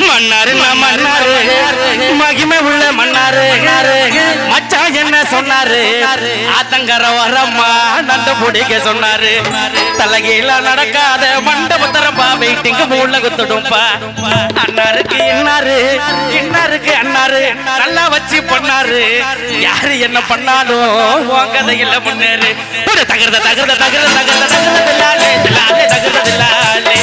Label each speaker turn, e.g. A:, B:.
A: மன்னாரு மன்னாரு மகிமை உள்ள மன்னாரு மச்சான் என்ன சொன்னாரு ஆத்தங்கர வரம்மா நண்ட பிடிக்க சொன்னாரு தலைகீழ நடக்காத மண்டபத்தரப்பா வெயிட்டிங்க மூல குத்துடும்பா அண்ணாருக்கு இன்னாரு இன்னாருக்கு அண்ணாரு நல்லா வச்சு பண்ணாரு யாரு என்ன பண்ணாலும் உன் கதையில முன்னேறு தகர்த தகர்த தகர்த தகர்த தகர்த தில்லாலே தில்லாலே தகர்த தில்லாலே